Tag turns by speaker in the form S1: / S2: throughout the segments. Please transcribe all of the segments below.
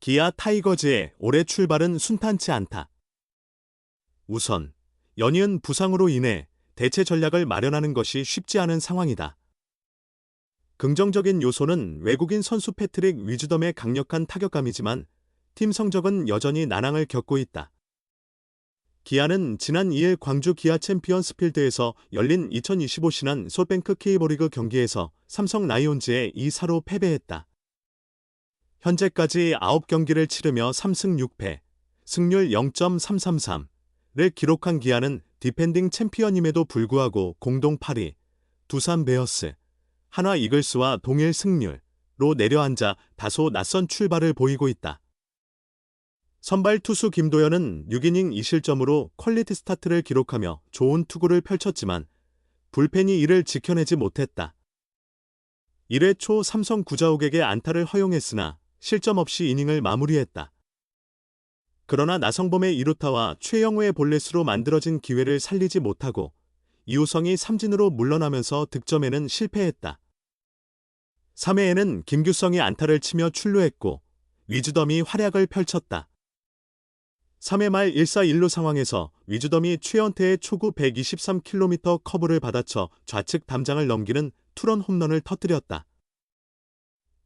S1: 기아 타이거즈의 올해 출발은 순탄치 않다. 우선 연이은 부상으로 인해 대체 전략을 마련하는 것이 쉽지 않은 상황이다. 긍정적인 요소는 외국인 선수 패트릭 위즈덤의 강력한 타격감이지만 팀 성적은 여전히 난항을 겪고 있다. 기아는 지난 2일 광주 기아 챔피언스필드에서 열린 2025 신한 소뱅크 K리그 경기에서 삼성 라이온즈에 2-4로 패배했다. 현재까지 9경기를 치르며 3승 6패, 승률 0.333를 기록한 기아는 디펜딩 챔피언임에도 불구하고 공동 8위, 두산 베어스, 한화 이글스와 동일 승률로 내려앉아 다소 낯선 출발을 보이고 있다. 선발 투수 김도현은 6이닝 2실점으로 퀄리티 스타트를 기록하며 좋은 투구를 펼쳤지만 불펜이 이를 지켜내지 못했다. 1회 초 삼성 구자욱에게 안타를 허용했으나 실점 없이 이닝을 마무리했다. 그러나 나성범의 2루타와 최영우의 볼넷으로 만들어진 기회를 살리지 못하고 이우성이 삼진으로 물러나면서 득점에는 실패했다. 3회에는 김규성이 안타를 치며 출루했고 위즈덤이 활약을 펼쳤다. 3회 말 1사1루 상황에서 위즈덤이 최연태의 초구 123km 커브를 받아쳐 좌측 담장을 넘기는 투런 홈런을 터뜨렸다.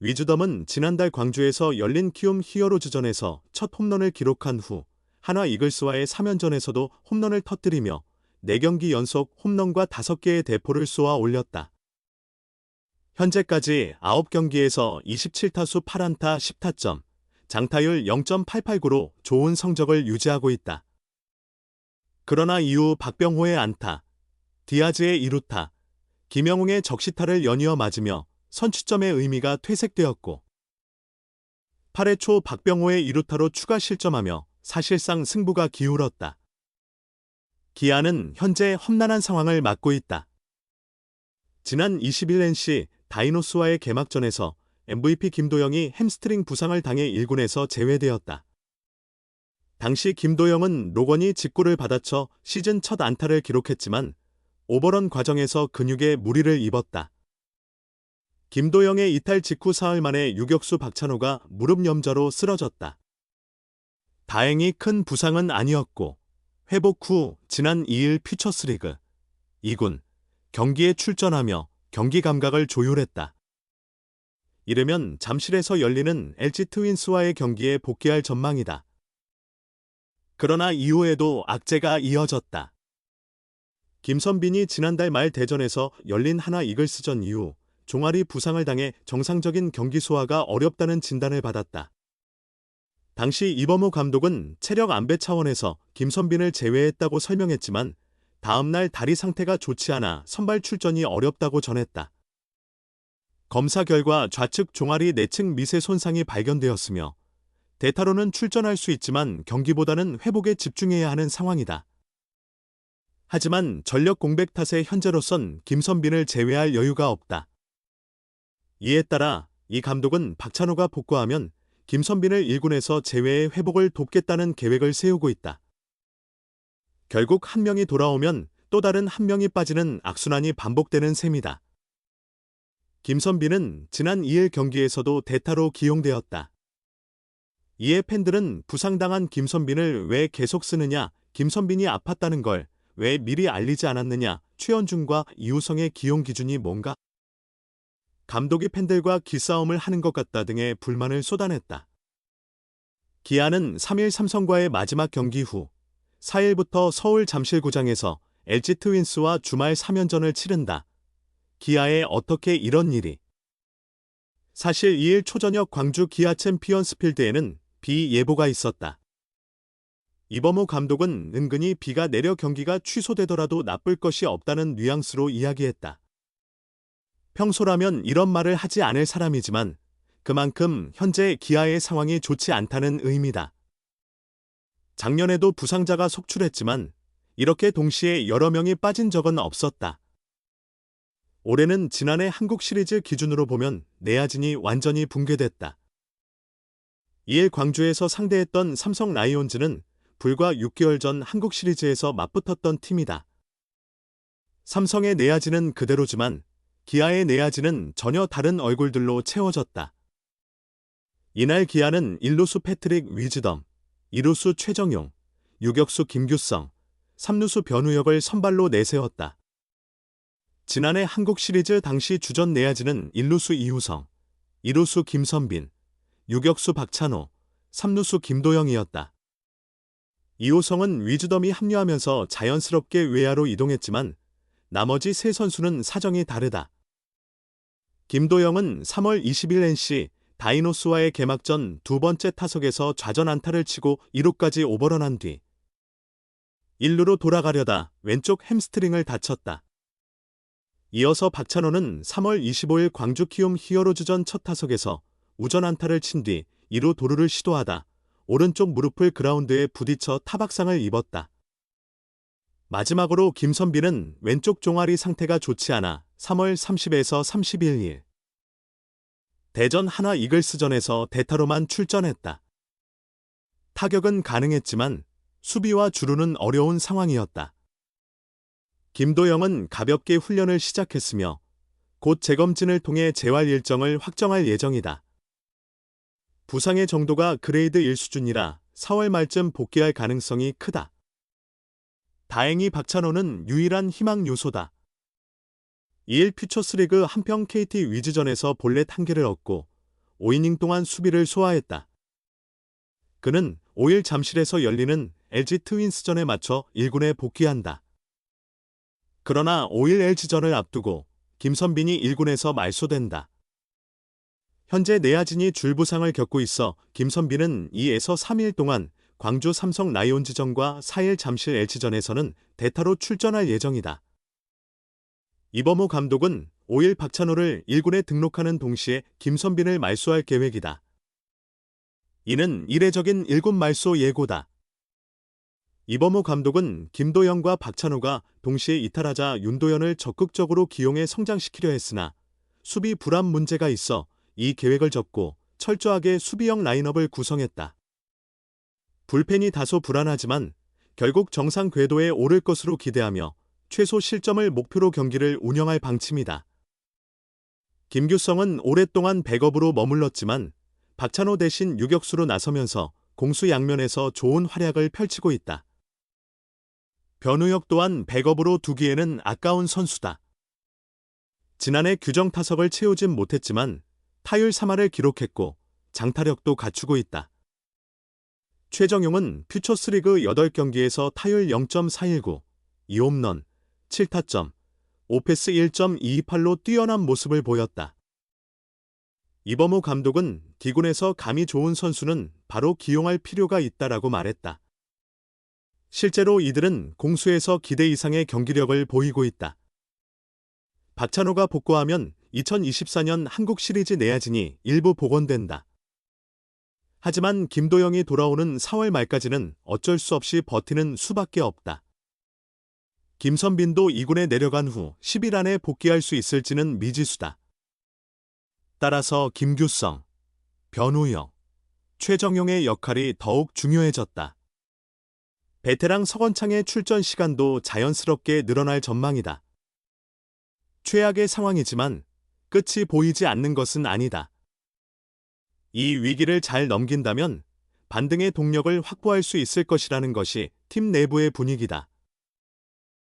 S1: 위즈덤은 지난달 광주에서 열린 키움 히어로즈전에서 첫 홈런을 기록한 후 한화 이글스와의 3연전에서도 홈런을 터뜨리며 4경기 연속 홈런과 5개의 대포를 쏘아 올렸다. 현재까지 9경기에서 27타수 8안타 10타점, 장타율 0.889로 좋은 성적을 유지하고 있다. 그러나 이후 박병호의 안타, 디아즈의 2루타, 김영웅의 적시타를 연이어 맞으며 선취점의 의미가 퇴색되었고 8회 초 박병호의 2루타로 추가 실점하며 사실상 승부가 기울었다. 기아는 현재 험난한 상황을 맞고 있다. 지난 20일 NC 다이노스와의 개막전에서 MVP 김도영이 햄스트링 부상을 당해 1군에서 제외되었다. 당시 김도영은 로건이 직구를 받아쳐 시즌 첫 안타를 기록했지만 오버런 과정에서 근육에 무리를 입었다. 김도영의 이탈 직후 사흘 만에 유격수 박찬호가 무릎 염좌로 쓰러졌다. 다행히 큰 부상은 아니었고 회복 후 지난 2일 퓨처스리그 2군 경기에 출전하며 경기 감각을 조율했다. 이르면 잠실에서 열리는 LG 트윈스와의 경기에 복귀할 전망이다. 그러나 이후에도 악재가 이어졌다. 김선빈이 지난달 말 대전에서 열린 한화 이글스전 이후 종아리 부상을 당해 정상적인 경기 소화가 어렵다는 진단을 받았다. 당시 이범호 감독은 체력 안배 차원에서 김선빈을 제외했다고 설명했지만 다음날 다리 상태가 좋지 않아 선발 출전이 어렵다고 전했다. 검사 결과 좌측 종아리 내측 미세 손상이 발견되었으며 대타로는 출전할 수 있지만 경기보다는 회복에 집중해야 하는 상황이다. 하지만 전력 공백 탓에 현재로선 김선빈을 제외할 여유가 없다. 이에 따라 이 감독은 박찬호가 복구하면 김선빈을 1군에서 제외해 회복을 돕겠다는 계획을 세우고 있다. 결국 한 명이 돌아오면 또 다른 한 명이 빠지는 악순환이 반복되는 셈이다. 김선빈은 지난 2일 경기에서도 대타로 기용되었다. 이에 팬들은 부상당한 김선빈을 왜 계속 쓰느냐, 김선빈이 아팠다는 걸 왜 미리 알리지 않았느냐, 최현중과 이우성의 기용 기준이 뭔가? 감독이 팬들과 기싸움을 하는 것 같다 등의 불만을 쏟아냈다. 기아는 3일 삼성과의 마지막 경기 후 4일부터 서울 잠실구장에서 LG 트윈스와 주말 3연전을 치른다. 기아에 어떻게 이런 일이? 사실 2일 초저녁 광주 기아 챔피언스필드에는 비 예보가 있었다. 이범호 감독은 은근히 비가 내려 경기가 취소되더라도 나쁠 것이 없다는 뉘앙스로 이야기했다. 평소라면 이런 말을 하지 않을 사람이지만 그만큼 현재 기아의 상황이 좋지 않다는 의미다. 작년에도 부상자가 속출했지만 이렇게 동시에 여러 명이 빠진 적은 없었다. 올해는 지난해 한국 시리즈 기준으로 보면 내야진이 완전히 붕괴됐다. 이에 광주에서 상대했던 삼성 라이온즈는 불과 6개월 전 한국 시리즈에서 맞붙었던 팀이다. 삼성의 내야진은 그대로지만 기아의 내야진은 전혀 다른 얼굴들로 채워졌다. 이날 기아는 1루수 패트릭 위즈덤, 2루수 최정용, 유격수 김규성, 3루수 변우혁을 선발로 내세웠다. 지난해 한국 시리즈 당시 주전 내야지는 1루수 이후성, 2루수 김선빈, 유격수 박찬호, 3루수 김도영이었다. 이호성은 위즈덤이 합류하면서 자연스럽게 외야로 이동했지만 나머지 세 선수는 사정이 다르다. 김도영은 3월 20일 NC 다이노스와의 개막전 두 번째 타석에서 좌전 안타를 치고 2루까지 오버런한 뒤 1루로 돌아가려다 왼쪽 햄스트링을 다쳤다. 이어서 박찬호는 3월 25일 광주 키움 히어로즈전 첫 타석에서 우전 안타를 친 뒤 2루 도루를 시도하다 오른쪽 무릎을 그라운드에 부딪혀 타박상을 입었다. 마지막으로 김선빈은 왼쪽 종아리 상태가 좋지 않아 3월 30에서 31일 대전 하나 이글스전에서 대타로만 출전했다. 타격은 가능했지만 수비와 주루는 어려운 상황이었다. 김도영은 가볍게 훈련을 시작했으며 곧 재검진을 통해 재활 일정을 확정할 예정이다. 부상의 정도가 그레이드 1 수준이라 4월 말쯤 복귀할 가능성이 크다. 다행히 박찬호는 유일한 희망 요소다. 2일 퓨처스리그 한평 KT 위즈전에서 볼넷 1개를 얻고 5이닝 동안 수비를 소화했다. 그는 5일 잠실에서 열리는 LG 트윈스전에 맞춰 1군에 복귀한다. 그러나 5일 LG전을 앞두고 김선빈이 1군에서 말소된다. 현재 내야진이 줄부상을 겪고 있어 김선빈은 2에서 3일 동안 광주 삼성 라이온즈전과 4일 잠실 LG전에서는 대타로 출전할 예정이다. 이범호 감독은 5일 박찬호를 1군에 등록하는 동시에 김선빈을 말소할 계획이다. 이는 이례적인 1군 말소 예고다. 이범호 감독은 김도영과 박찬호가 동시에 이탈하자 윤도현을 적극적으로 기용해 성장시키려 했으나 수비 불안 문제가 있어 이 계획을 접고 철저하게 수비형 라인업을 구성했다. 불펜이 다소 불안하지만 결국 정상 궤도에 오를 것으로 기대하며 최소 실점을 목표로 경기를 운영할 방침이다. 김규성은 오랫동안 백업으로 머물렀지만 박찬호 대신 유격수로 나서면서 공수 양면에서 좋은 활약을 펼치고 있다. 변우혁 또한 백업으로 두기에는 아까운 선수다. 지난해 규정 타석을 채우진 못했지만 타율 3할을 기록했고 장타력도 갖추고 있다. 최정용은 퓨처스리그 8경기에서 타율 0.419, 2홈런, 7타점, 5패스 1.228로 뛰어난 모습을 보였다. 이범호 감독은 기군에서 감이 좋은 선수는 바로 기용할 필요가 있다라고 말했다. 실제로 이들은 공수에서 기대 이상의 경기력을 보이고 있다. 박찬호가 복구하면 2024년 한국 시리즈 내야진이 일부 복원된다. 하지만 김도영이 돌아오는 4월 말까지는 어쩔 수 없이 버티는 수밖에 없다. 김선빈도 2군에 내려간 후 10일 안에 복귀할 수 있을지는 미지수다. 따라서 김규성, 변우혁, 최정용의 역할이 더욱 중요해졌다. 베테랑 서건창의 출전 시간도 자연스럽게 늘어날 전망이다. 최악의 상황이지만 끝이 보이지 않는 것은 아니다. 이 위기를 잘 넘긴다면 반등의 동력을 확보할 수 있을 것이라는 것이 팀 내부의 분위기다.